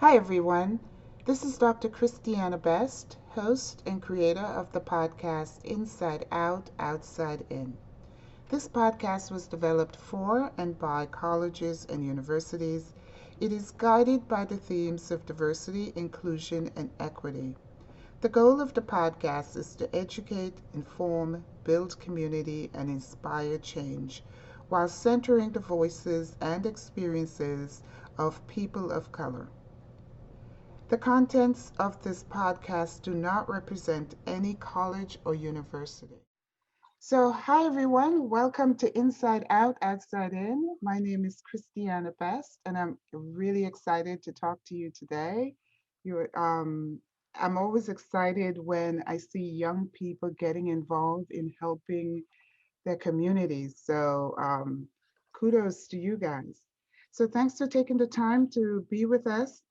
Hi, everyone. This is Dr. Christiana Best, host and creator of the podcast Inside Out, Outside In. This podcast was developed for and by colleges and universities. It is guided by the themes of diversity, inclusion, and equity. The goal of the podcast is to educate, inform, build community, and inspire change while centering the voices and experiences of people of color. The contents of this podcast do not represent any college or university. So, hi everyone, welcome to Inside Out, Outside In. My name is Christiana Best, and I'm really excited to talk to you today. You're, I'm always excited when I see young people getting involved in helping their communities. So, kudos to you guys. So, thanks for taking the time to be with us.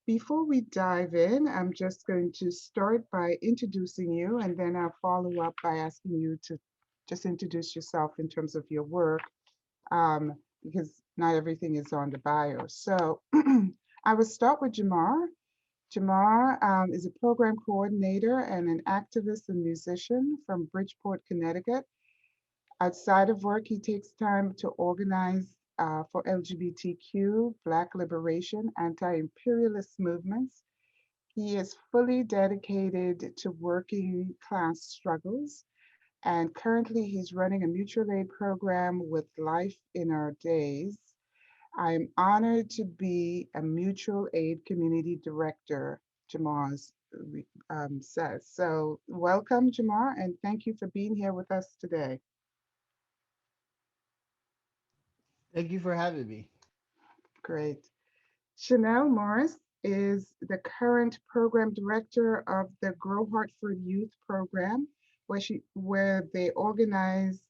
Before we dive in, I'm just going to start by introducing you, and then I'll follow up by asking you to just introduce yourself in terms of your work, um, because not everything is on the bio. So, I will start with Jamar. Jamar is a program coordinator and an activist and musician from Bridgeport, Connecticut. Outside of work, he takes time to organize for LGBTQ, Black liberation, anti imperialist movements. He is fully dedicated to working class struggles, and currently he's running a mutual aid program with Life in Our Days. I'm honored to be a mutual aid community director, Jamar says. So, welcome, Jamar, and thank you for being here with us today. Thank you for having me. Great. Chanel Morris is the current program director of the Grow Hartford Youth Program, where they organize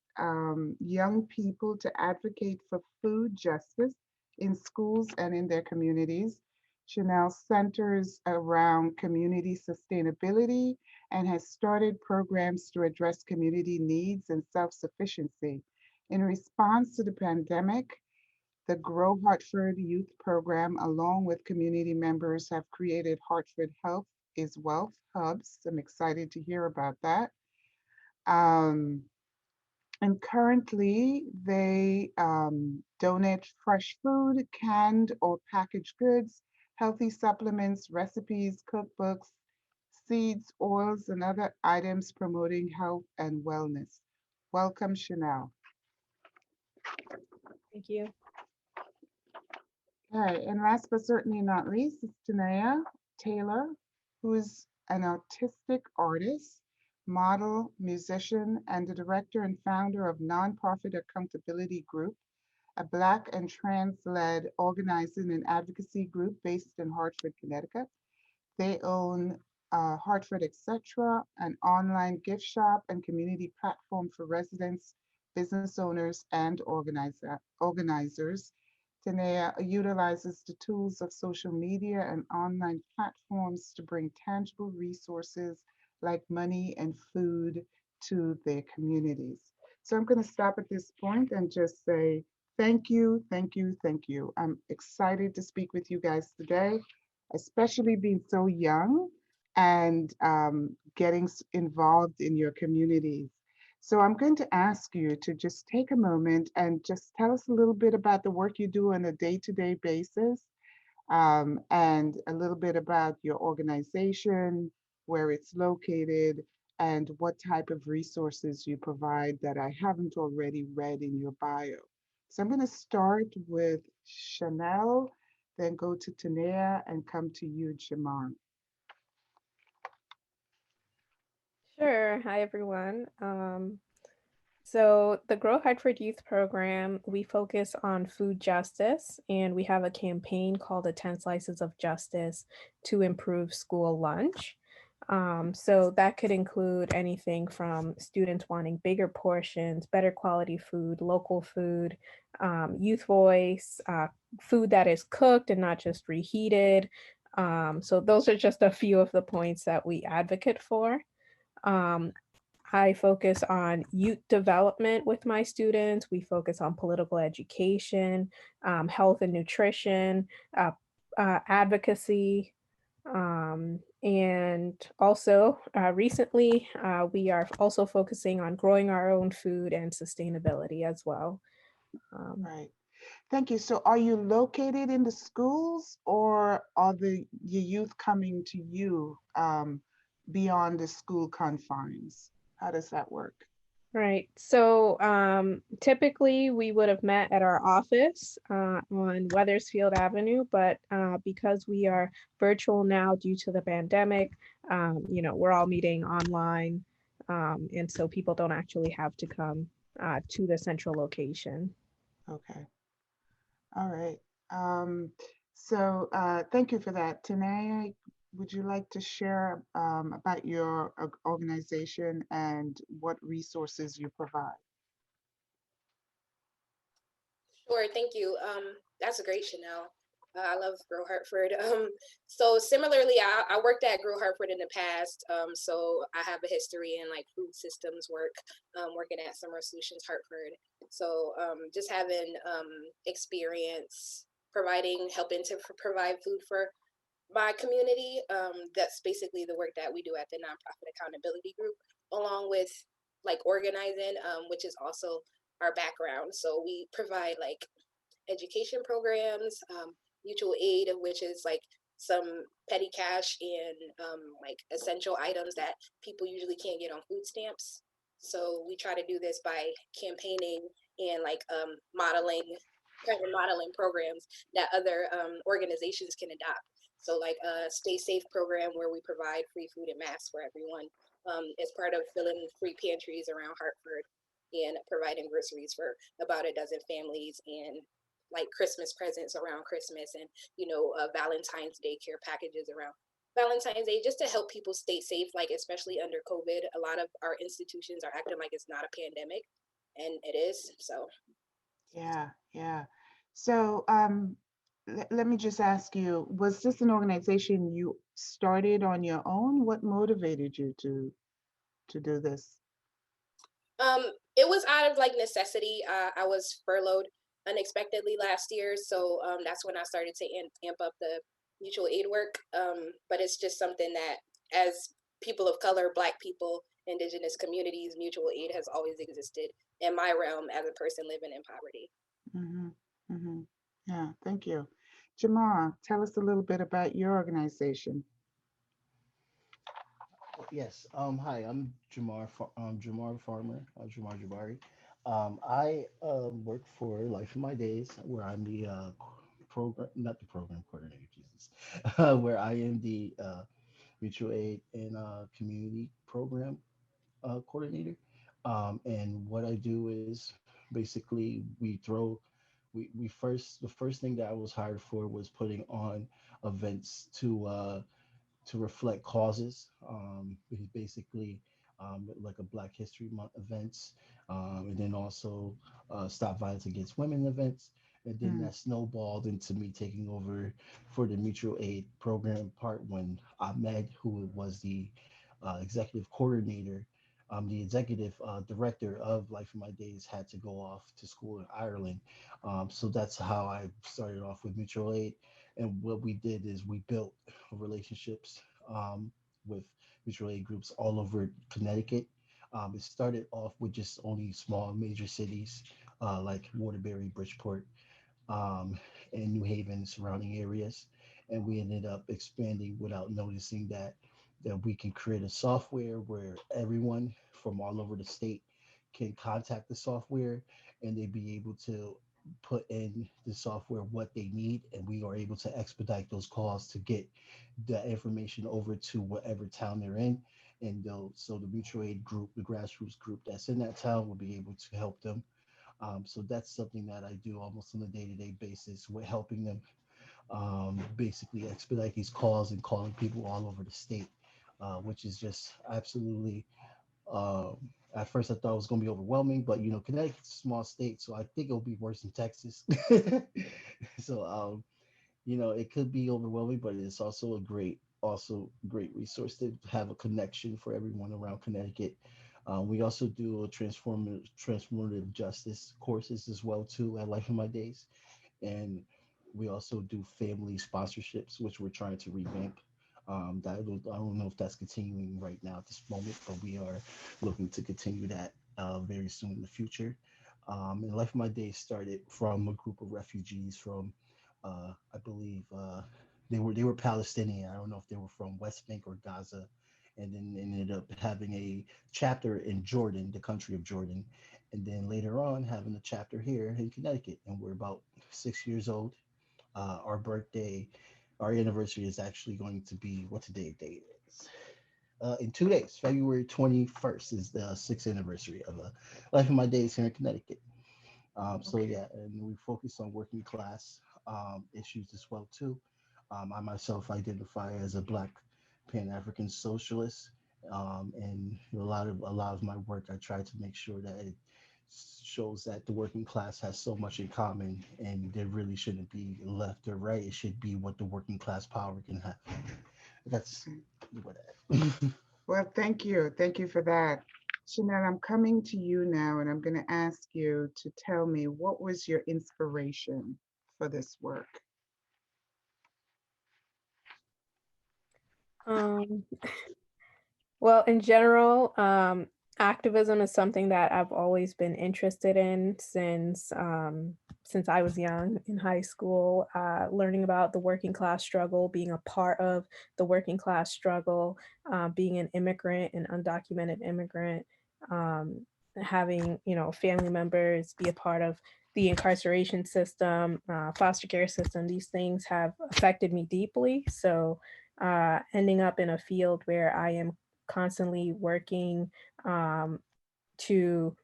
young people to advocate for food justice in schools and in their communities. Chanel centers around community sustainability and has started programs to address community needs and self-sufficiency. In response to the pandemic, the Grow Hartford Youth Program, along with community members, have created Hartford Health is Wealth hubs. I'm excited to hear about that. Um, and currently, they donate fresh food, canned or packaged goods, healthy supplements, recipes, cookbooks, seeds, oils, and other items promoting health and wellness. Welcome, Chanel. Thank you. Okay, and last but certainly not least is Tanea Taylor, who is an autistic artist, model, musician, and the director and founder of Nonprofit Accountability Group, a Black and trans-led organizing and advocacy group based in Hartford, Connecticut. They own Hartford Etc., an online gift shop and community platform for residents, business owners, and organizers. Tanea utilizes the tools of social media and online platforms to bring tangible resources like money and food to their communities. So I'm going to stop at this point and just say thank you, thank you, thank you. I'm excited to speak with you guys today, especially being so young and getting involved in your communities. So I'm going to ask you to just take a moment and just tell us a little bit about the work you do on a day-to-day basis, and a little bit about your organization, where it's located, and what type of resources you provide that I haven't already read in your bio. So I'm going to start with Chanel, then go to Tanea, and come to you, Jamar. Sure. Hi, everyone. So, the Grow Hartford Youth Program, we focus on food justice, and we have a campaign called the 10 Slices of Justice to improve school lunch. So, that could include anything from students wanting bigger portions, better quality food, local food, youth voice, food that is cooked and not just reheated. So, those are just a few of the points that we advocate for. Um, I focus on youth development with my students. We focus on political education, health and nutrition, uh, advocacy, and also recently we are also focusing on growing our own food and sustainability as well. Um, Right. Thank you. So are you located in the schools or are your youth coming to you beyond the school confines? How does that work? Right. So typically we would have met at our office on Weathersfield Avenue, but because we are virtual now due to the pandemic, we're all meeting online. And so people don't actually have to come to the central location. Okay. All right. Um, so thank you for that. Tanaya, would you like to share about your organization and what resources you provide? Sure, thank you. That's a great Chanel. I love Grow Hartford. So similarly, I worked at Grow Hartford in the past. So I have a history in like food systems work, working at Summer Solutions Hartford. So just having experience providing, helping to provide food for my community. That's basically the work that we do at the Nonprofit Accountability Group, along with like organizing, which is also our background. So we provide like education programs, mutual aid, which is like some petty cash and like essential items that people usually can't get on food stamps. So we try to do this by campaigning and like modeling, kind of modeling programs that other organizations can adopt. So like a Stay Safe program where we provide free food and masks for everyone, as part of filling free pantries around Hartford and providing groceries for about a dozen families and like Christmas presents around Christmas and Valentine's Day care packages around Valentine's Day just to help people stay safe, like especially under COVID. A lot of our institutions are acting like it's not a pandemic, and it is. So Yeah, yeah. So let me just ask you, was this an organization you started on your own? What motivated you to do this? um it was out of like necessity. I was furloughed unexpectedly last year, so that's when I started to amp up the mutual aid work. But it's just something that, as people of color, Black people, indigenous communities, mutual aid has always existed in my realm as a person living in poverty. Mm-hmm, mm-hmm. Yeah, thank you. Jamar, tell us a little bit about your organization. Yes. Hi, I'm Jamar Farmer, Jamar Jabari. I work for Life in My Days, where I'm the program, not the program coordinator, Jesus, where I am the mutual aid and community program coordinator. And what I do is basically the first thing that I was hired for was putting on events to reflect causes. Basically, like a Black History Month events, and then also Stop Violence Against Women events. And then Mm, that snowballed into me taking over for the mutual aid program part when Ahmed, who was the executive coordinator, the executive director of Life in My Days, had to go off to school in Ireland. So that's how I started off with mutual aid. And what we did is we built relationships with mutual aid groups all over Connecticut. It started off with just only small major cities like Waterbury, Bridgeport, um, and New Haven surrounding areas. And we ended up expanding without noticing that we can create a software where everyone from all over the state can contact the software and they be able to put in the software what they need, and we are able to expedite those calls to get the information over to whatever town they're in. And so the mutual aid group, the grassroots group that's in that town, will be able to help them. So that's something that I do almost on a day-to-day basis with helping them basically expedite these calls and calling people all over the state, which is just absolutely. Um, at first, I thought it was going to be overwhelming, but Connecticut's a small state, so I think it'll be worse than Texas. So, it could be overwhelming, but it's also great resource to have a connection for everyone around Connecticut. We also do a transformative justice courses as well too at Life in My Days, and We also do family sponsorships, which we're trying to revamp. I don't know if that's continuing right now at this moment, but we are looking to continue that very soon in the future. And Life of My Day started from a group of refugees from, I believe, they were Palestinian. I don't know if they were from West Bank or Gaza, and then ended up having a chapter in Jordan, the country of Jordan, and then later on having a chapter here in Connecticut. And we're about 6 years old. Our birthday, our anniversary is actually going to be what today date is. In 2 days, February 21st is the sixth anniversary of Life of My Days here in Connecticut. So Okay. yeah, and we focus on working class issues as well too. I myself identify as a Black Pan African socialist, and a lot of my work, I try to make sure that it shows that the working class has so much in common, and there really shouldn't be left or right. It should be what the working class power can have. That's Okay. what. I, Well, thank you. Thank you for that. Chanel, I'm coming to you now and I'm going to ask you to tell me what was your inspiration for this work? Um, Well, in general, activism is something that I've always been interested in since I was young in high school. Learning about the working class struggle, being a part of the working class struggle, being an immigrant, an undocumented immigrant, um, having family members be a part of the incarceration system, foster care system. These things have affected me deeply. So, ending up in a field where I am constantly working um, to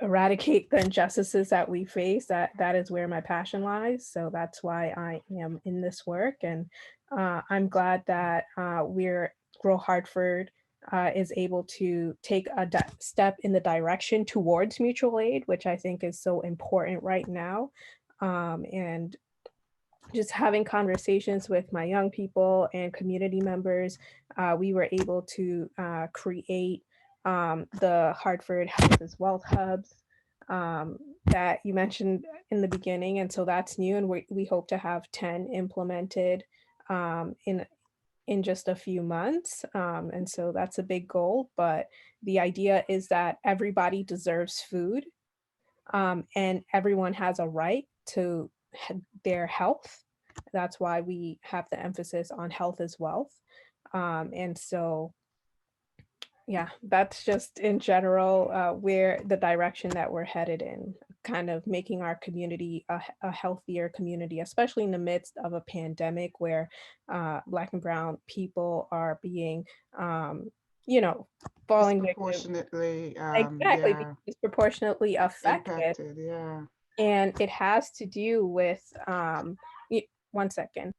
eradicate the injustices that we face. That is where my passion lies. So that's why I am in this work, and I'm glad that we're Grow Hartford is able to take a step in the direction towards mutual aid, which I think is so important right now. And just having conversations with my young people and community members, we were able to create the Hartford Health is Wealth hubs that you mentioned in the beginning. And so that's new, and we hope to have 10 implemented in just a few months. And so that's a big goal. But the idea is that everybody deserves food, and everyone has a right to their health. That's why we have the emphasis on health as wealth. And so, yeah, that's just in general where the direction that we're headed in, kind of making our community a healthier community, especially in the midst of a pandemic where Black and Brown people are being, um, you know, falling victim. Disproportionately, Exactly, being yeah, disproportionately affected. impacted. Yeah. And it has to do with, one second.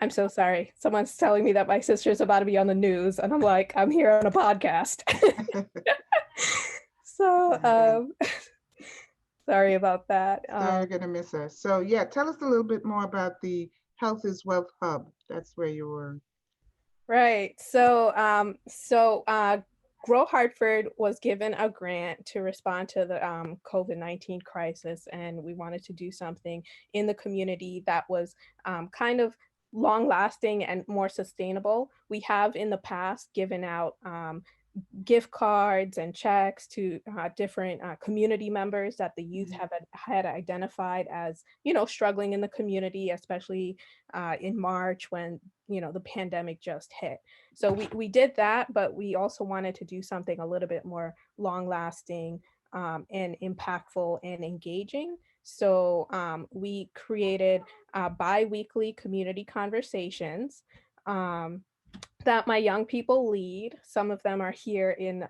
I'm so sorry. Someone's telling me that my sister's about to be on the news, and I'm like, I'm here on a podcast. So, Yeah. sorry about that. So you're gonna miss us. So yeah, tell us a little bit more about the Health is Wealth Hub. That's where you were. Right. Grow Hartford was given a grant to respond to the COVID-19 crisis, and we wanted to do something in the community that was kind of long lasting and more sustainable. We have in the past given out gift cards and checks to different community members that the youth Mhm. had identified as struggling in the community, especially in March when the pandemic just hit. So we did that, but we also wanted to do something a little bit more long lasting and impactful and engaging. So we created bi-weekly community conversations um, that my young people lead. Some of them are here in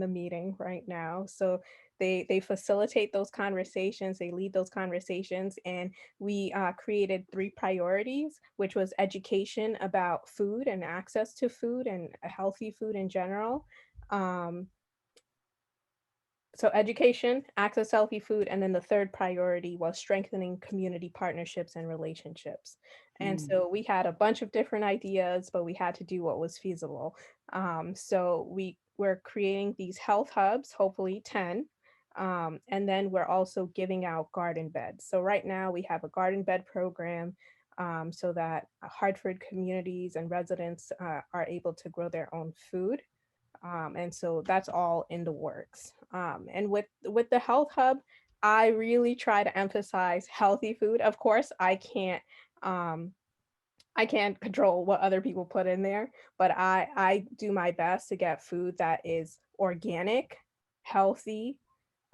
the meeting right now. So they facilitate those conversations, they lead those conversations, and we created 3 priorities, which was education about food and access to food and healthy food in general. Um, so education, access to healthy food, and then the third priority was strengthening community partnerships and relationships. And Mm. so we had a bunch of different ideas, but we had to do what was feasible. So we're creating these health hubs, hopefully 10. And then we're also giving out garden beds. So right now we have a garden bed program, so that Hartford communities and residents are able to grow their own food. And so that's all in the works. And with the health hub, I really try to emphasize healthy food. Of course, um, I can't control what other people put in there, but I do my best to get food that is organic, healthy,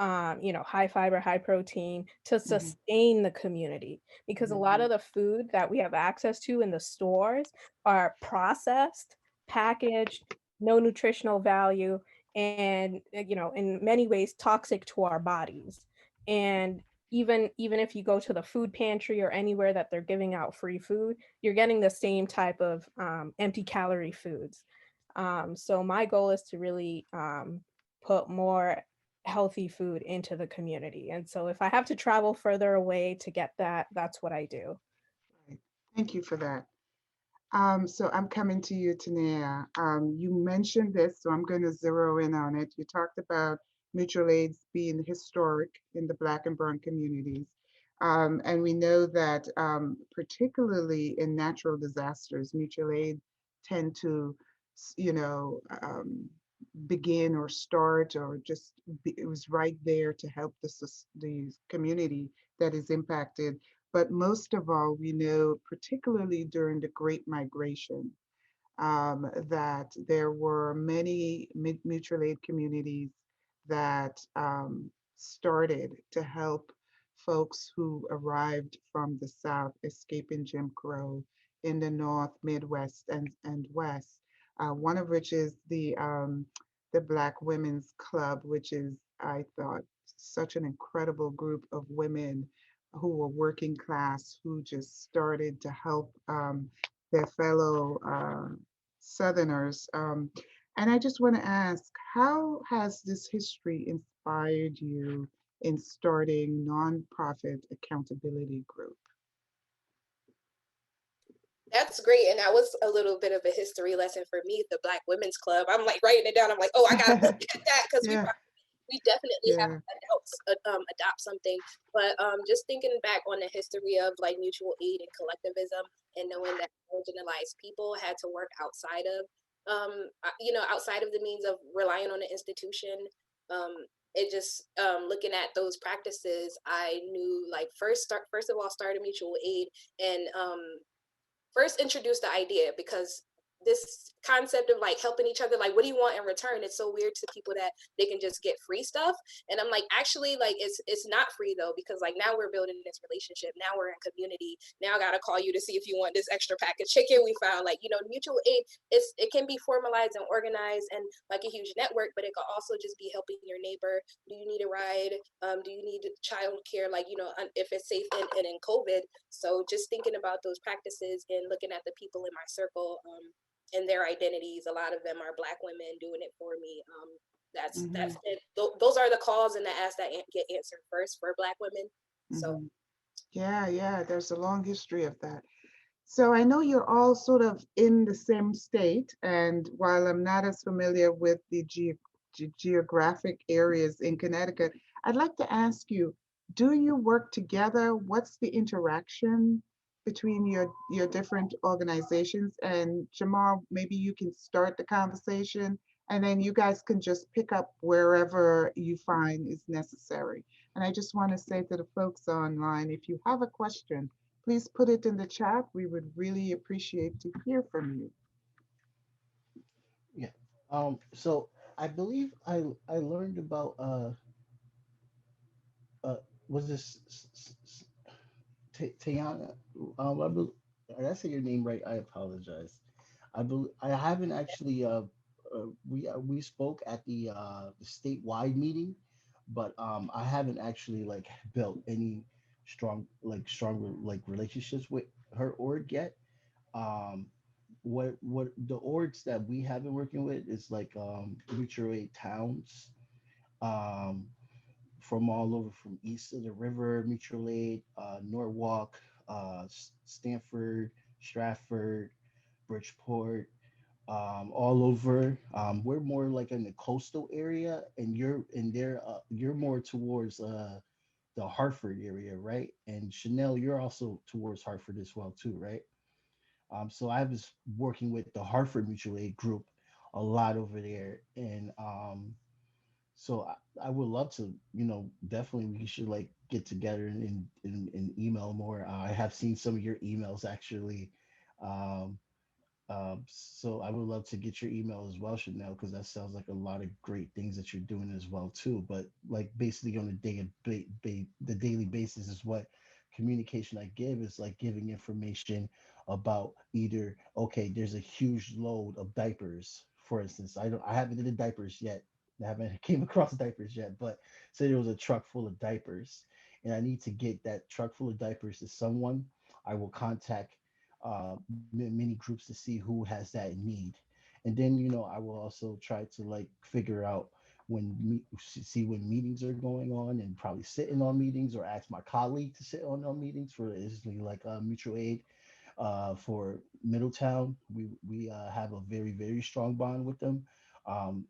high fiber, high protein to Mm-hmm. sustain the community. Because a Mm-hmm. lot of the food that we have access to in the stores are processed, packaged, no nutritional value, and in many ways toxic to our bodies. And even if you go to the food pantry or anywhere that they're giving out free food, you're getting the same type of empty calorie foods. So my goal is to really put more healthy food into the community. And so if I have to travel further away to get that, that's what I do. Right. Thank you for that. So I'm coming to you, Tanea. You mentioned this, so I'm going to zero in on it. You talked about mutual aids being historic in the Black and Brown communities. And we know that particularly in natural disasters, mutual aid tend to, begin or start or just it was right there to help the community that is impacted. But most of all, we know, particularly during the Great Migration, that there were many mutual aid communities that started to help folks who arrived from the South, escaping Jim Crow in the North, Midwest, and West. One of which is the Black Women's Club, which is, I thought, such an incredible group of women who were working class who just started to help their fellow Southerners. And I just want to ask, how has this history inspired you in starting nonprofit accountability group? That's great. And that was a little bit of a history lesson for me, the Black Women's Club. I'm like writing it down. I'm like, oh, I gotta look at that because Yeah, we definitely have yeah. adopt something. But just thinking back on the history of like mutual aid and collectivism, and knowing that marginalized people had to work outside of outside of the means of relying on an institution. It just looking at those practices, I knew like first of all start a mutual aid and first introduce the idea, because this concept of like helping each other, like what do you want in return, it's so weird to people that they can just get free stuff. And I'm like, actually, like it's not free though, because like now we're building this relationship, now we're in community, now I gotta call you to see if you want this extra pack of chicken we found. Like, mutual aid, it can be formalized and organized and like a huge network, but it could also just be helping your neighbor. Do you need a ride? Do you need child care, like, if it's safe in COVID. So just thinking about those practices and looking at the people in my circle, and their identities. A lot of them are Black women doing it for me. That's Hmm. it. Those are the calls and the asks that get answered first for Black women. So Hmm. Yeah, yeah, there's a long history of that. So I know you're all sort of in the same state, and while I'm not as familiar with the geographic areas in Connecticut, I'd like to ask you, do you work together? What's the interaction between your different organizations? And Jamar, maybe you can start the conversation, and then you guys can just pick up wherever you find is necessary. And I just want to say to the folks online, if you have a question, please put it in the chat. We would really appreciate to hear from you. Yeah. So I believe I learned about uh was this Tayana? Did I say your name right? I apologize. I haven't actually we spoke at the statewide meeting, but I haven't actually like built any strong like relationships with her org yet. Um, what the orgs that we have been working with is like mutual aid towns, um, from all over, from east of the river, mutual aid, Norwalk, Stanford, Stratford, Bridgeport. all over. We're more like in the coastal area, and you're more towards the Hartford area, right? And Chanel, you're also towards Hartford as well too, right? So I was working with the Hartford Mutual Aid group a lot over there, and so I would love to, definitely we should like get together and email more. I have seen some of your emails actually. Um, so I would love to get your email as well, Chanel, because that sounds like a lot of great things that you're doing as well too. But like basically on a the daily basis is what communication I give is like giving information about either okay, there's a huge load of diapers, for instance. I haven't did the diapers yet. I haven't came across diapers yet, but say there was a truck full of diapers, and I need to get that truck full of diapers to someone. I will contact many groups to see who has that need, and then I will also try to like figure out see when meetings are going on and probably sitting on meetings or ask my colleague to sit on meetings for instance like mutual aid for Middletown. We have a very strong bond with them.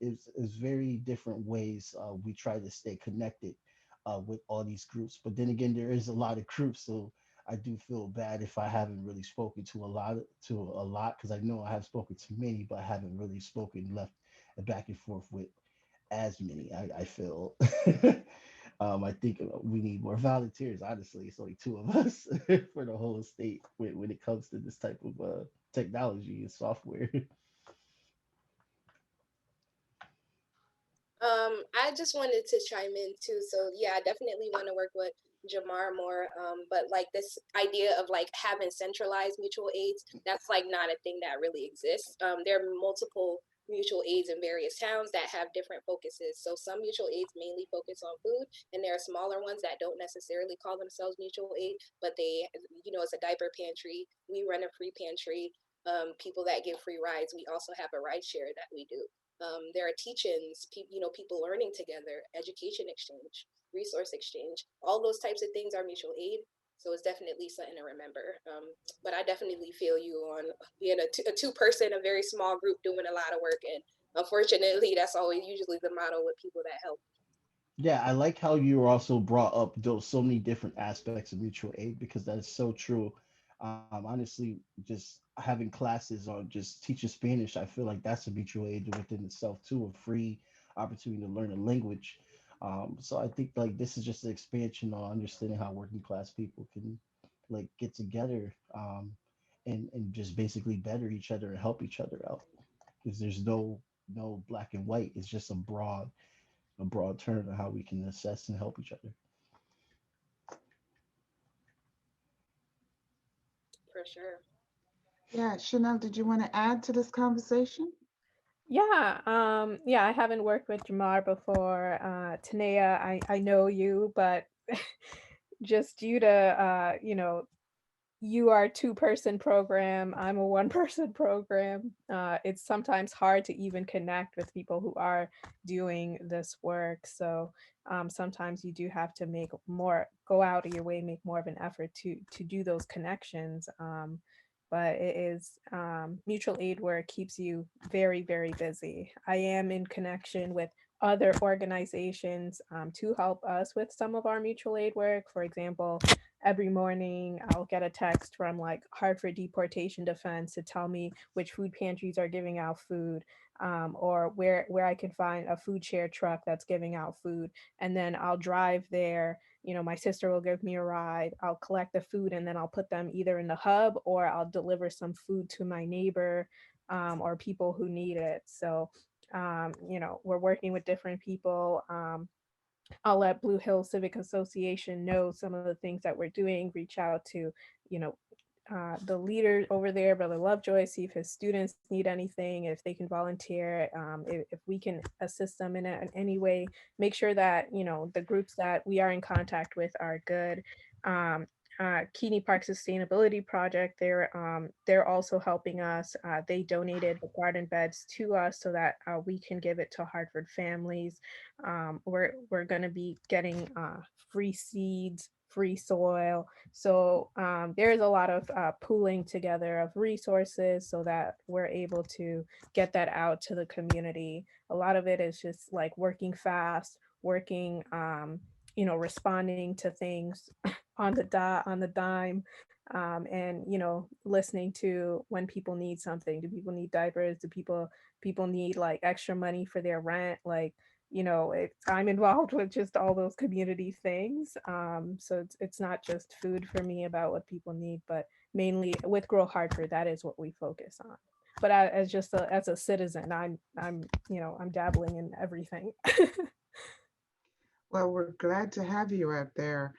It's very different ways we try to stay connected with all these groups. But then again, there is a lot of groups, so I do feel bad if I haven't really spoken to a lot because I know I have spoken to many, but I haven't really spoken left back and forth with as many. I feel. I think we need more volunteers. Honestly, it's only two of us for the whole state when it comes to this type of technology and software. I just wanted to chime in too. So yeah, I definitely want to work with Jamar more. But like this idea of like having centralized mutual aids, that's like not a thing that really exists. There are multiple mutual aids in various towns that have different focuses. So some mutual aids mainly focus on food, and there are smaller ones that don't necessarily call themselves mutual aid, but they, it's a diaper pantry. We run a free pantry. People that give free rides. We also have a ride share that we do. There are teach-ins, people learning together, education exchange, resource exchange. All those types of things are mutual aid. So it's definitely something to remember. But I definitely feel you on being a two-person, a very small group doing a lot of work. And unfortunately, that's always usually the model with people that help. Yeah, I like how you also brought up those so many different aspects of mutual aid because that is so true. Honestly, just having classes or just teaching Spanish, I feel like that's a mutual aid within itself too, a free opportunity to learn a language. So I think like this is just an expansion on understanding how working class people can like get together and just basically better each other and help each other out because there's no black and white. It's just a broad term of how we can assess and help each other. For sure. Yeah, Chanel, did you want to add to this conversation? Yeah, I haven't worked with Jamar before. Tanea, I know you, but just due to you are a two-person program, I'm a one-person program. It's sometimes hard to even connect with people who are doing this work. So sometimes you do have to go out of your way, make more of an effort to do those connections. But it is mutual aid work keeps you very busy. I am in connection with other organizations to help us with some of our mutual aid work. For example, every morning I'll get a text from like Hartford Deportation Defense to tell me which food pantries are giving out food, or where I can find a food share truck that's giving out food. And then I'll drive there. My sister will give me a ride. I'll collect the food and then I'll put them either in the hub or I'll deliver some food to my neighbor, or people who need it. So, we're working with different people. I'll let Blue Hill Civic Association know some of the things that we're doing, reach out to, you know, the leader over there, Brother Lovejoy, see if his students need anything, if they can volunteer, if we can assist them in any way, make sure that, the groups that we are in contact with are good. Keeney Park Sustainability Project, they're also helping us. They donated the garden beds to us so that we can give it to Hartford families. We're going to be getting free seeds, free soil. So there's a lot of pooling together of resources so that we're able to get that out to the community. A lot of it is just like working fast, working, responding to things on the dot, on the dime, and listening to when people need something. Do people need diapers? Do people need like extra money for their rent? Like, I'm involved with just all those community things. So it's not just food for me about what people need, but mainly with Grow Hartford, that is what we focus on. But as just as a citizen, I'm dabbling in everything. Well, we're glad to have you out there.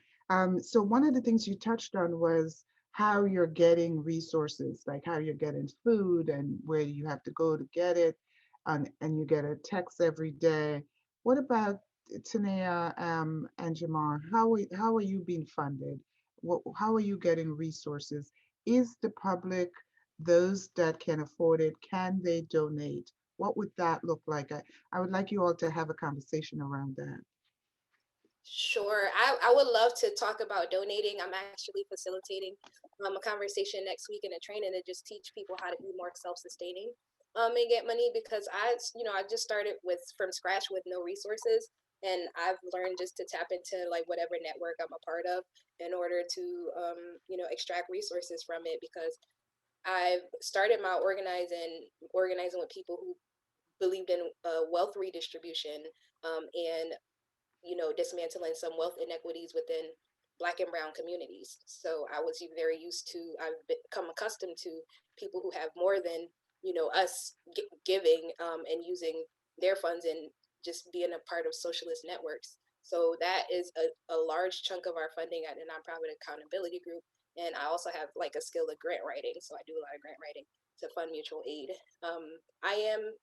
So one of the things you touched on was how you're getting resources, like how you're getting food and where you have to go to get it, and you get a text every day. What about Tanea, and Jamar? How are you being funded? How are you getting resources? Is the public, those that can afford it, can they donate? What would that look like? I would like you all to have a conversation around that. Sure. I would love to talk about donating. I'm actually facilitating a conversation next week in a training to just teach people how to be more self-sustaining and get money because I just started with from scratch with no resources and I've learned just to tap into like whatever network I'm a part of in order to extract resources from it because I've started my organizing with people who believed in wealth redistribution and dismantling some wealth inequities within Black and Brown communities. So I was very used to, I've become accustomed to people who have more than, us giving and using their funds and just being a part of socialist networks. So that is a large chunk of our funding at the Nonprofit Accountability Group. And I also have like a skill of grant writing. So I do a lot of grant writing to fund mutual aid. I am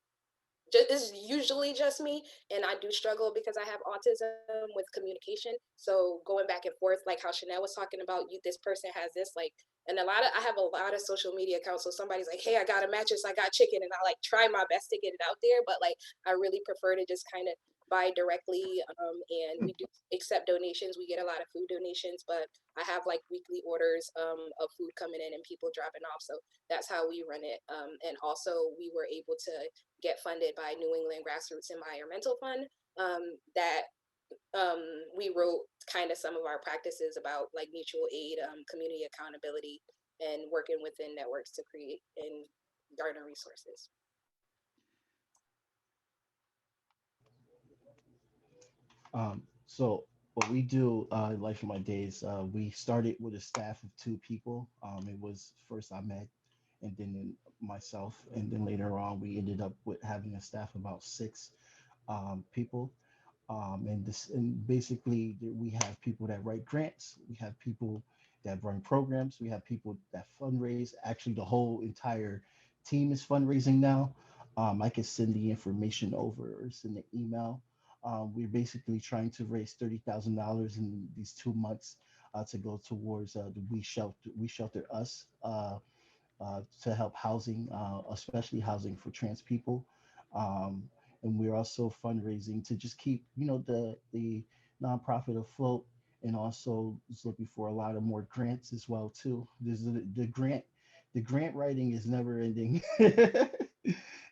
it's usually just me and I do struggle because I have autism with communication, so going back and forth like how Chanel was talking about, you this person has this like, and I have a lot of social media accounts, so somebody's like, hey, I got a mattress, I got chicken, and I like try my best to get it out there, but like I really prefer to just kind of buy directly, and we do accept donations. We get a lot of food donations, but I have like weekly orders of food coming in and people dropping off, so that's how we run it. And also we were able to get funded by New England Grassroots Environmental Fund, that we wrote kind of some of our practices about like mutual aid, community accountability, and working within networks to create and garner resources. So what we do, Life of My Days, we started with a staff of two people. It was first Ahmed, and then myself, and then later on we ended up with having a staff of about six people. And basically we have people that write grants, we have people that run programs, we have people that fundraise. Actually, the whole entire team is fundraising now. I can send the information over or send an email. We're basically trying to raise $30,000 in these 2 months to go towards the We Shelter Us, to help housing, especially housing for trans people. Um, and we're also fundraising to just keep, the nonprofit afloat, and also is looking for a lot of more grants as well too. There's the grant writing is never ending.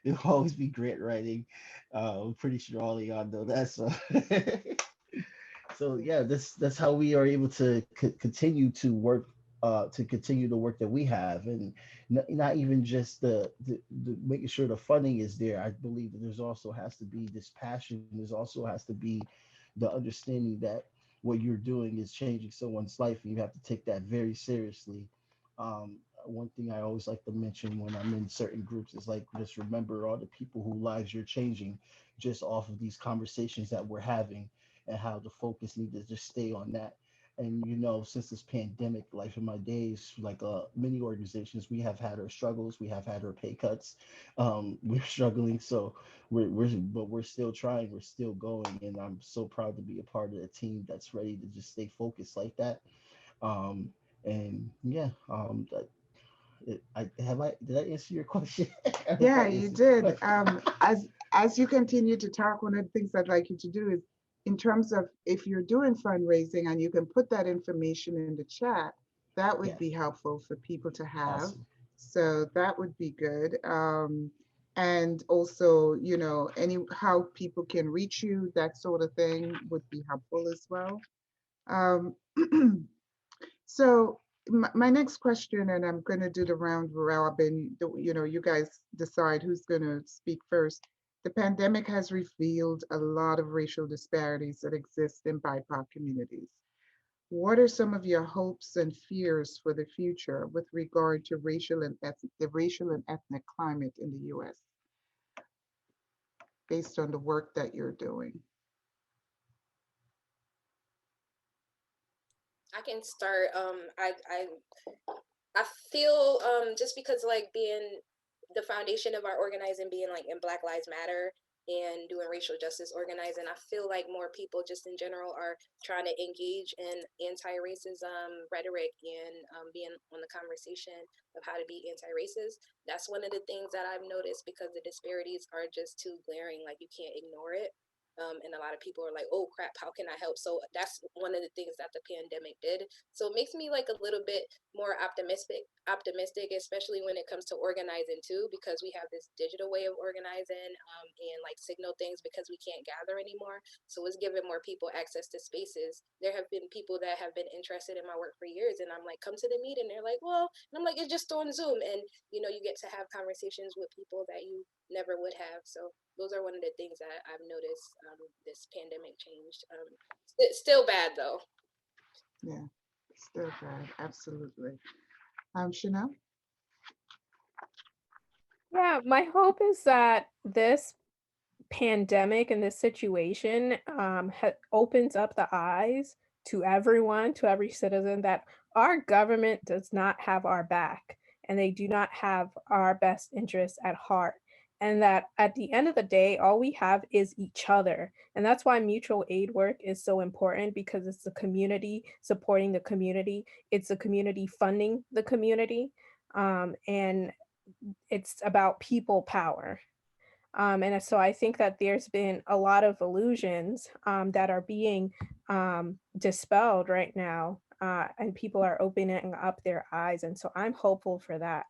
It'll always be grant writing. I'm pretty sure all of y'all know that. So, so yeah, that's how we are able to continue to work, to continue the work that we have, and not even just the making sure the funding is there. I believe that there's also has to be this passion. There's also has to be the understanding that what you're doing is changing someone's life, and you have to take that very seriously. One thing I always like to mention when I'm in certain groups is like, just remember all the people whose lives you're changing just off of these conversations that we're having, and how the focus needs to just stay on that. And since this pandemic, Life in My Days, like many organizations, we have had our struggles, we have had our pay cuts. We're struggling, so but we're still trying, we're still going, and I'm so proud to be a part of a team that's ready to just stay focused like that. Um, And yeah, did I answer your question? I hope I Yeah, you answered your did. question. As you continue to talk, one of the things I'd like you to do is, in terms of if you're doing fundraising and you can put that information in the chat, that would Yeah, be helpful for people to have. awesome. So that would be good. And also, any how people can reach you, that sort of thing would be helpful as well. Um, So my next question, and I'm going to do the round robin. You guys decide who's going to speak first. The pandemic has revealed a lot of racial disparities that exist in BIPOC communities. What are some of your hopes and fears for the future with regard to the racial and ethnic climate in the U.S. based on the work that you're doing? I can start. I feel just because like being the foundation of our organizing being like in Black Lives Matter and doing racial justice organizing, I feel like more people just in general are trying to engage in anti-racism rhetoric and being on the conversation of how to be anti-racist. That's one of the things that I've noticed because the disparities are just too glaring, like you can't ignore it. And a lot of people are like, oh crap, how can I help? So that's one of the things that the pandemic did. So it makes me like a little bit more optimistic, especially when it comes to organizing too, because we have this digital way of organizing and like signal things because we can't gather anymore. So it's giving more people access to spaces. There have been people that have been interested in my work for years, and I'm like, come to the meeting. They're like, well, and I'm like, it's just on Zoom, and you get to have conversations with people that you never would have. So those are one of the things that I've noticed this pandemic changed. It's still bad though. Yeah, still bad, absolutely. Chanel? Yeah, my hope is that this pandemic and this situation opens up the eyes to everyone, to every citizen, that our government does not have our back and they do not have our best interests at heart. And that at the end of the day, all we have is each other. And that's why mutual aid work is so important because it's the community supporting the community, it's the community funding the community. And it's about people power. And so I think that there's been a lot of illusions that are being dispelled right now, and people are opening up their eyes. And so I'm hopeful for that.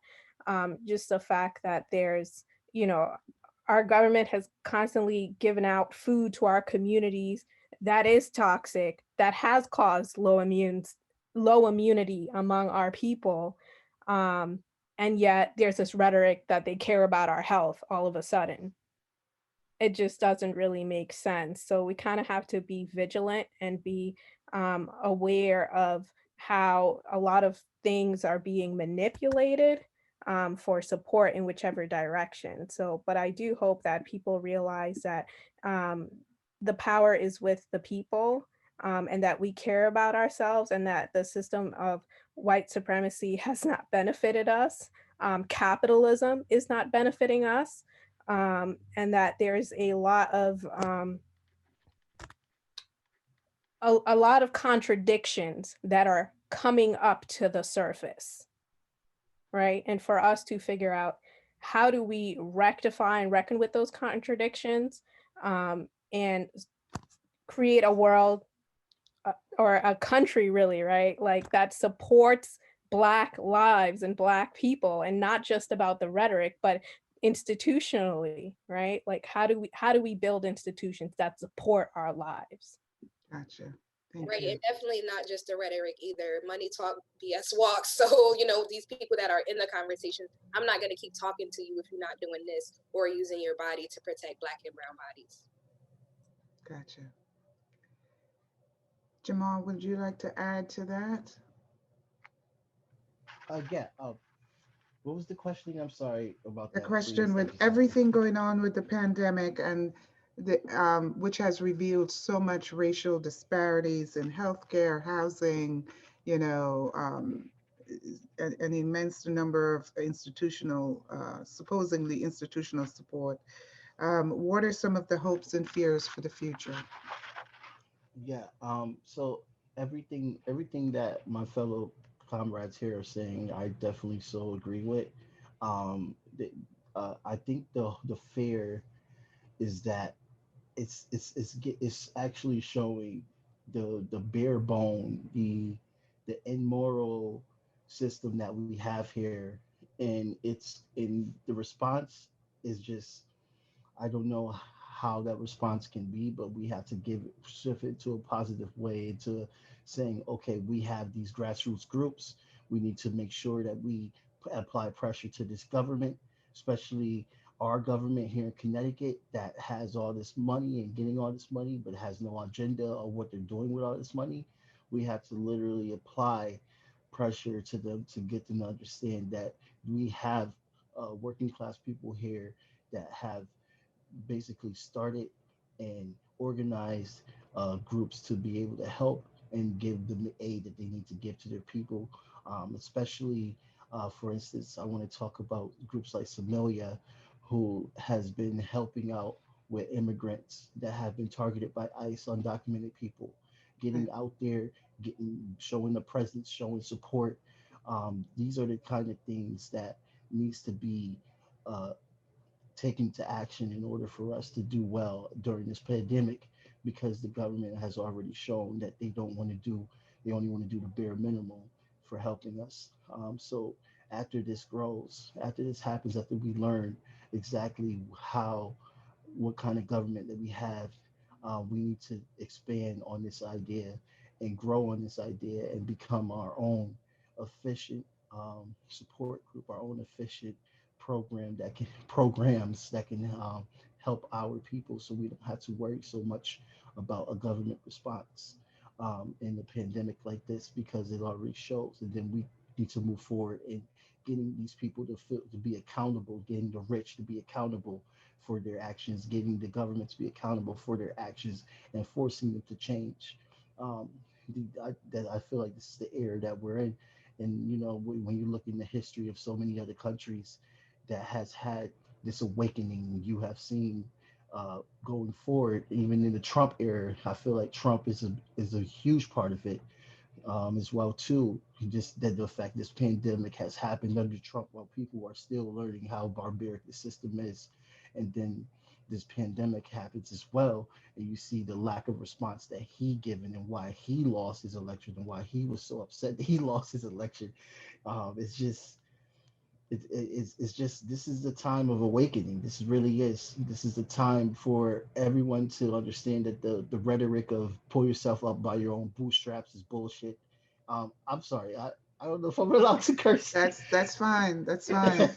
Just the fact that you know, our government has constantly given out food to our communities that is toxic, that has caused low immunity among our people. Um, and yet there's this rhetoric that they care about our health all of a sudden. It just doesn't really make sense. So we kind of have to be vigilant and be aware of how a lot of things are being manipulated for support in whichever direction. So, but I do hope that people realize that um, the power is with the people, and that we care about ourselves, and that the system of white supremacy has not benefited us. Capitalism is not benefiting us, and that there's a lot of contradictions that are coming up to the surface, right? And for us to figure out how do we rectify and reckon with those contradictions, and create a world, or a country really, right, like that supports Black lives and Black people, and not just about the rhetoric, but institutionally, right? Like how do we build institutions that support our lives? Gotcha. Thank Right, you. and definitely not just the rhetoric either. Money talk, BS walk. So, these people that are in the conversation, I'm not going to keep talking to you if you're not doing this or using your body to protect Black and brown bodies. Gotcha. Jamal, would you like to add to that? Yeah. What was the questioning? I'm sorry about The that, question, please. I with just have to. everything going on with the pandemic and which has revealed so much racial disparities in healthcare, housing, you know, an immense number of supposedly institutional support. What are some of the hopes and fears for the future? Yeah. So everything that my fellow comrades here are saying, I definitely so agree with. Um, the, I think the fear is that it's actually showing the bare bone, the immoral system that we have here, and it's in the response is just, I don't know how that response can be, but we have to shift it to a positive way, into saying, okay, we have these grassroots groups. We need to make sure that we apply pressure to this government, especially our government here in Connecticut that has all this money and getting all this money, but has no agenda of what they're doing with all this money. We have to literally apply pressure to them to get them to understand that we have working class people here that have basically started and organized groups to be able to help and give them the aid that they need to give to their people. Especially, for instance, I want to talk about groups like Somalia, who has been helping out with immigrants that have been targeted by ICE, undocumented people, Right. getting out there, getting showing the presence, showing support. These are the kind of things that needs to be uh, taken to action in order for us to do well during this pandemic, because the government has already shown that they only want to do the bare minimum for helping us. So after this grows, after this happens, after we learn exactly what kind of government that we have, we need to expand on this idea and grow on this idea and become our own efficient support group, our own efficient programs that can help our people, so we don't have to worry so much about a government response in a pandemic like this, because it already shows. And then we need to move forward in getting these people to be accountable, getting the rich to be accountable for their actions, getting the government to be accountable for their actions, and forcing them to change. Um, that I feel like this is the era that we're in. And when you look in the history of so many other countries that has had this awakening, you have seen going forward, even in the Trump era. I feel like Trump is a huge part of it as well too. Just that the fact this pandemic has happened under Trump while people are still learning how barbaric the system is, and then this pandemic happens as well, and you see the lack of response that he given and why he lost his election and why he was so upset that he lost his election. It's just it's just, this is the time of awakening. This really is. This is the time for everyone to understand that the rhetoric of pull yourself up by your own bootstraps is bullshit. I'm sorry. I don't know if I'm allowed to curse, That's fine. That's fine.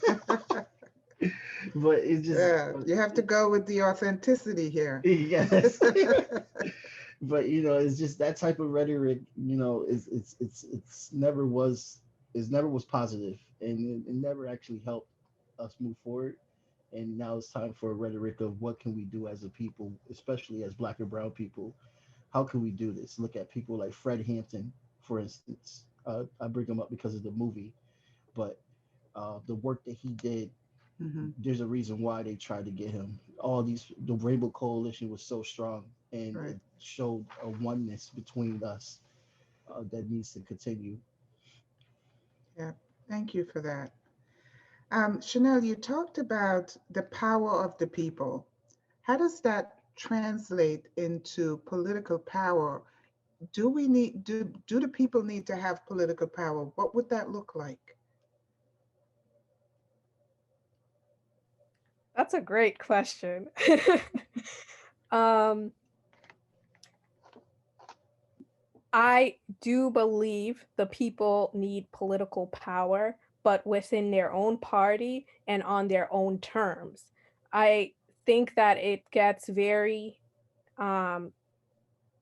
but it's just Yeah, you have to go with the authenticity here. yes. But it's just that type of rhetoric. It's never was positive, and it never actually helped us move forward. And now it's time for a rhetoric of what can we do as a people, especially as Black and brown people. How can we do this? Look at people like Fred Hampton, for instance. I bring him up because of the movie, but the work that he did, Hmm. there's a reason why they tried to get him. The Rainbow Coalition was so strong, and Right. it showed a oneness between us that needs to continue. Yeah. Thank you for that. Chanel, you talked about the power of the people. How does that translate into political power? Do the people need to have political power? What would that look like? That's a great question. um, I do believe the people need political power, but within their own party and on their own terms. I think that it gets very um,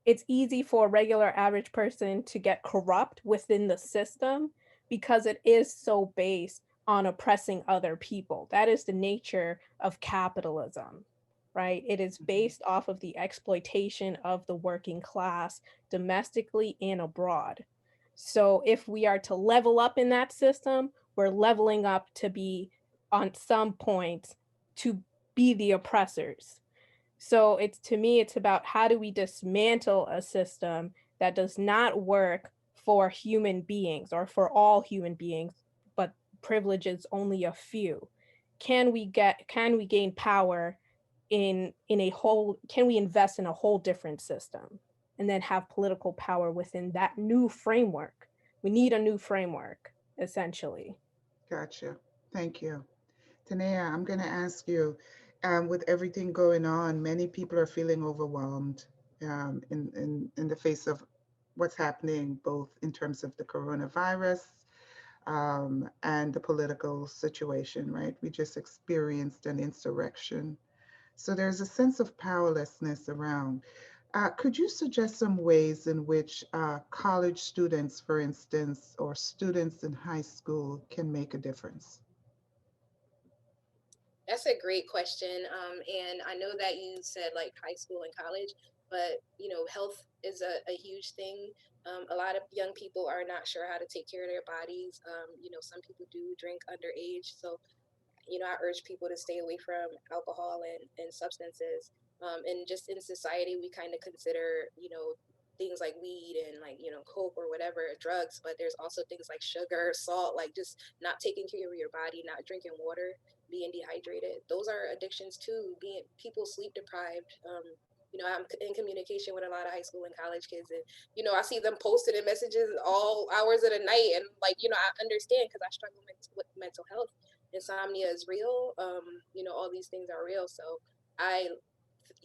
it's easy for a regular average person to get corrupt within the system because it is so based on oppressing other people. That is the nature of capitalism, right? It is Mhm. based off of the exploitation of the working class domestically and abroad. So if we are to level up in that system, we're leveling up to be on some points to be the oppressors. So it's, to me, it's about how do we dismantle a system that does not work for human beings or for all human beings, but privileges only a few? Can we gain power in a whole, can we invest in a whole different system and then have political power within that new framework? We need a new framework, essentially. Gotcha. Thank you. Tanea, I'm going to ask you, with everything going on, many people are feeling overwhelmed in the face of what's happening, both in terms of the coronavirus and the political situation, right? We just experienced an insurrection. So there's a sense of powerlessness around. Could you suggest some ways in which college students, for instance, or students in high school can make a difference? That's a great question. And I know that you said like high school and college, but health is a huge thing. A lot of young people are not sure how to take care of their bodies. Some people do drink underage. So, I urge people to stay away from alcohol and substances. And just in society, we kind of consider, things like weed and like, coke or whatever, drugs, but there's also things like sugar, salt, like just not taking care of your body, not drinking water, being dehydrated. Those are addictions too, being people sleep deprived. I'm in communication with a lot of high school and college kids, and I see them posted in messages all hours of the night, and like I understand because I struggle with mental health. Insomnia is real. All these things are real. So I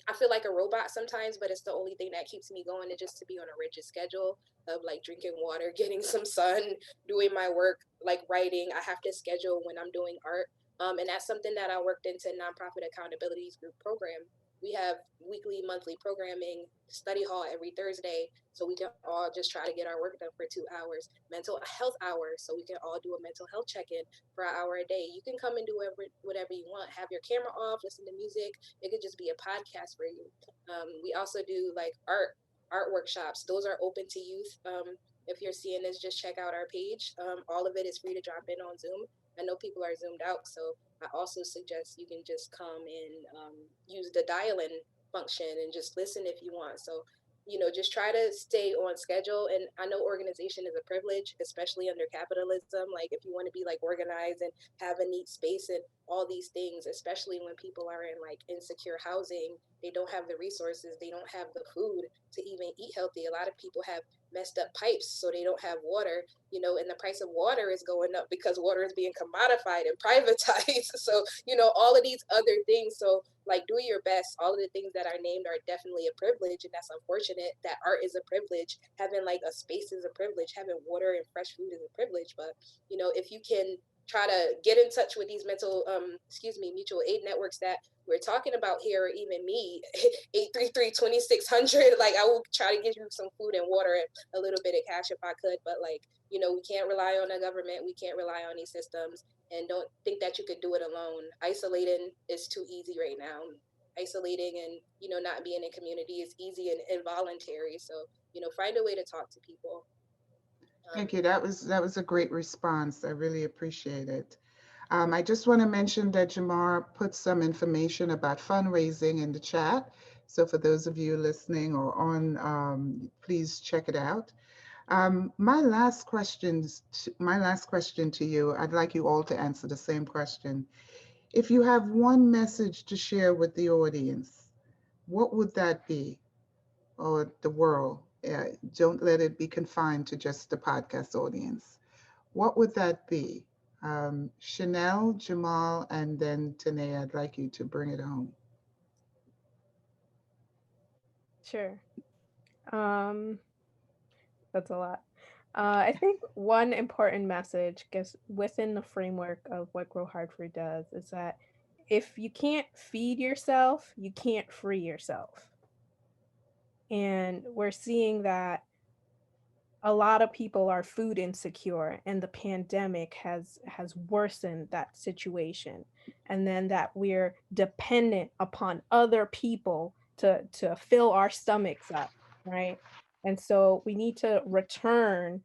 I feel like a robot sometimes, but it's the only thing that keeps me going, is just to be on a rigid schedule of like drinking water, getting some sun, doing my work, like writing. I have to schedule when I'm doing art. And that's something that I worked into Nonprofit Accountabilities Group program. We have weekly, monthly programming, study hall every Thursday, so we can all just try to get our work done for 2 hours. Mental health hours, so we can all do a mental health check-in for an hour a day. You can come and do whatever you want. Have your camera off, listen to music. It could just be a podcast for you. We also do like art workshops. Those are open to youth. If you're seeing this, just check out our page. All of it is free to drop in on Zoom. I know people are zoomed out, so I also suggest you can just come and use the dial-in function and just listen if you want. So, just try to stay on schedule. And I know organization is a privilege, especially under capitalism. Like if you want to be like organized and have a neat space and all these things, especially when people are in like insecure housing, they don't have the resources, they don't have the food to even eat healthy. A lot of people have messed up pipes, so they don't have water, and the price of water is going up because water is being commodified and privatized. So, all of these other things. So, like, do your best. All of the things that are named are definitely a privilege, and that's unfortunate. That art is a privilege. Having like a space is a privilege. Having water and fresh food is a privilege. But, if you can try to get in touch with these mutual aid networks that we're talking about here, or even me, 833-2600, like I will try to give you some food and water and a little bit of cash if I could. But like, we can't rely on the government. We can't rely on these systems, and don't think that you could do it alone. Isolating is too easy right now. Isolating and, not being in community is easy and involuntary. So, find a way to talk to people. Thank you. That was a great response. I really appreciate it. I just want to mention that Jamar put some information about fundraising in the chat. So for those of you listening or on, please check it out. My last question to you, I'd like you all to answer the same question. If you have one message to share with the audience, what would that be? Or the world? Don't let it be confined to just the podcast audience. What would that be? Chanel, Jamal, and then Tanea, I'd like you to bring it home. Sure. That's a lot. I think one important message, guess within the framework of what Grow Hartford does, is that if you can't feed yourself, you can't free yourself. And we're seeing that a lot of people are food insecure, and the pandemic has worsened that situation. And then that we're dependent upon other people to fill our stomachs up, right? And so we need to return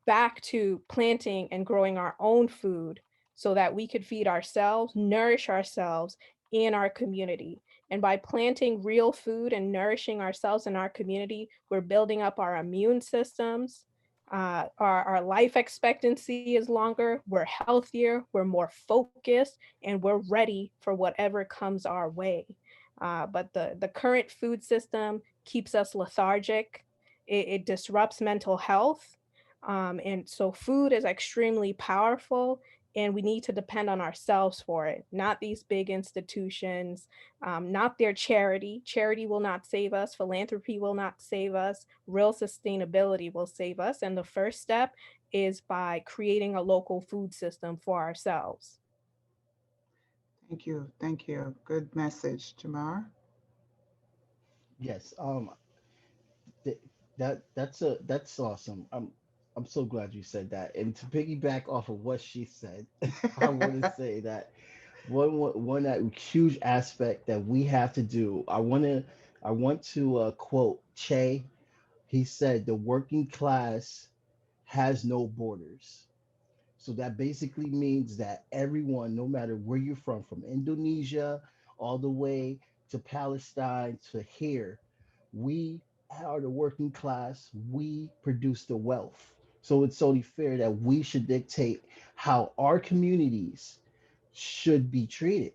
back to planting and growing our own food so that we could feed ourselves, nourish ourselves and our community. And by planting real food and nourishing ourselves and our community, we're building up our immune systems. Our life expectancy is longer, we're healthier, we're more focused, and we're ready for whatever comes our way. But the current food system keeps us lethargic, it disrupts mental health. And so food is extremely powerful, and we need to depend on ourselves for it, not these big institutions, not their charity. Charity will not save us, philanthropy will not save us, real sustainability will save us. And the first step is by creating a local food system for ourselves. Thank you. Thank you. Good message, Jamar. Yes. Th- that's awesome. I'm so glad you said that. And to piggyback off of what she said, I want to say that one that huge aspect that we have to do. I want to quote Che. He said the working class has no borders. So that basically means that everyone, no matter where you're from Indonesia all the way to Palestine to here, we are the working class. We produce the wealth. So it's only fair that we should dictate how our communities should be treated.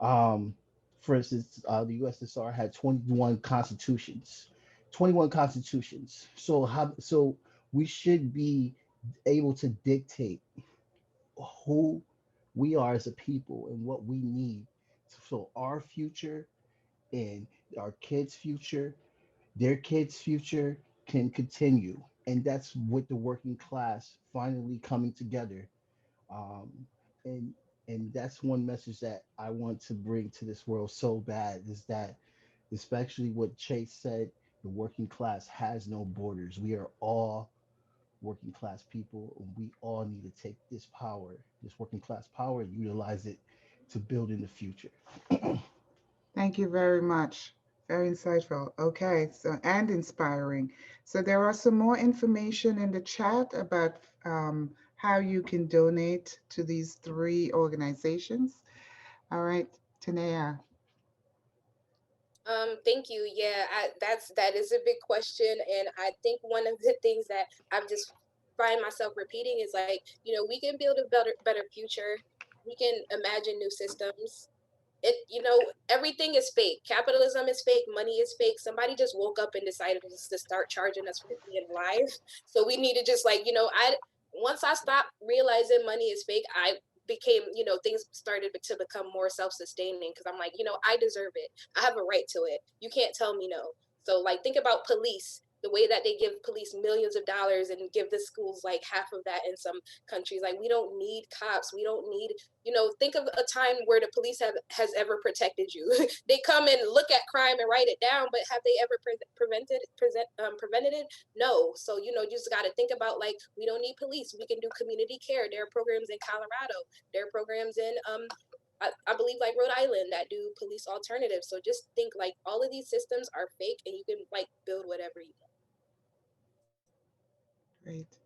Um, for instance, the USSR had 21 constitutions. 21 constitutions. So we should be able to dictate who we are as a people and what we need so our future and our kids' future, their kids' future can continue. And that's with the working class finally coming together. Um, and and that's one message that I want to bring to this world so bad is that, especially what Chase said, the working class has no borders. We are all working class people, and we all need to take this power, this working class power, and utilize it to build in the future. Thank you very much. Very insightful. Okay, so and inspiring. So there are some more information in the chat about how you can donate to these three organizations. All right, Tanea. Thank you. Yeah, that is a big question, and I think one of the things that I've just find myself repeating is like, we can build a better future. We can imagine new systems. Everything is fake. Capitalism is fake. Money is fake. Somebody just woke up and decided just to start charging us for being live. So we need to just like, I once I stopped realizing money is fake, I became, things started to become more self-sustaining because I'm like, I deserve it. I have a right to it. You can't tell me no. So like think about police, the way that they give police millions of dollars and give the schools like half of that in some countries. Like we don't need cops. We don't need, think of a time where the police has ever protected you. They come and look at crime and write it down, but have they ever prevented it? No. So, you just got to think about like, we don't need police. We can do community care. There are programs in Colorado. There are programs in, I believe like Rhode Island that do police alternatives. So just think like all of these systems are fake and you can like build whatever you want. Great.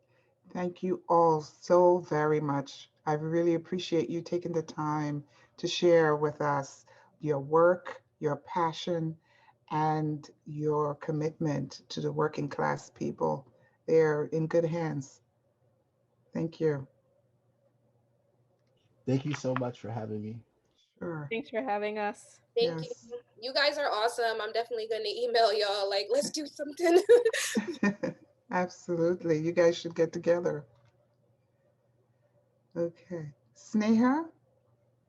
Thank you all so very much. I really appreciate you taking the time to share with us your work, your passion, and your commitment to the working class people. They're in good hands. Thank you. Thank you so much for having me. Sure. Thanks for having us. Thank you. Yes. You guys are awesome. I'm definitely going to email y'all like, let's do something. Absolutely. You guys should get together. Okay. Sneha,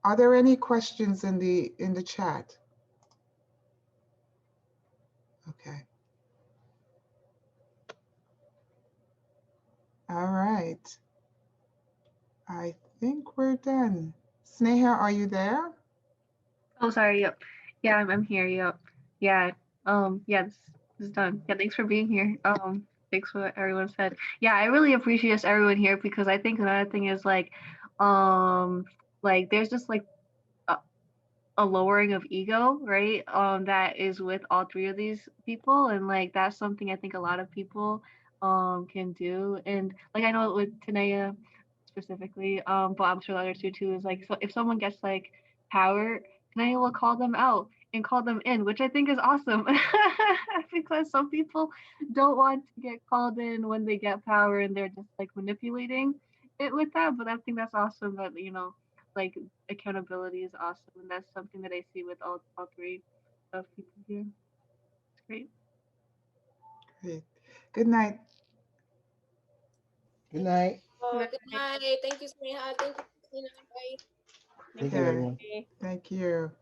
are there any questions in the chat? Okay. All right. I think we're done. Sneha, are you there? Oh, sorry. Yep. Yeah, I'm here. Yep. Yeah. Yeah, this is done. Yeah, thanks for being here. Thanks for what everyone said. Yeah, I really appreciate everyone here because I think another thing is um, like there's just like a lowering of ego, right? That is with all three of these people, and like that's something I think a lot of people can do. And like I know with Tanea specifically, but I'm sure the other two too is like so if someone gets like power, Tanea will call them out and call them in, which I think is awesome because some people don't want to get called in when they get power and they're just like manipulating it with that. But I think that's awesome that, like accountability is awesome. And that's something that I see with all three of people here. It's great. Great. Good night. Good night. Oh, good night. Thank you, Sneha. Thank you, Christina. Bye. Thank you, Okay. everyone. Thank you.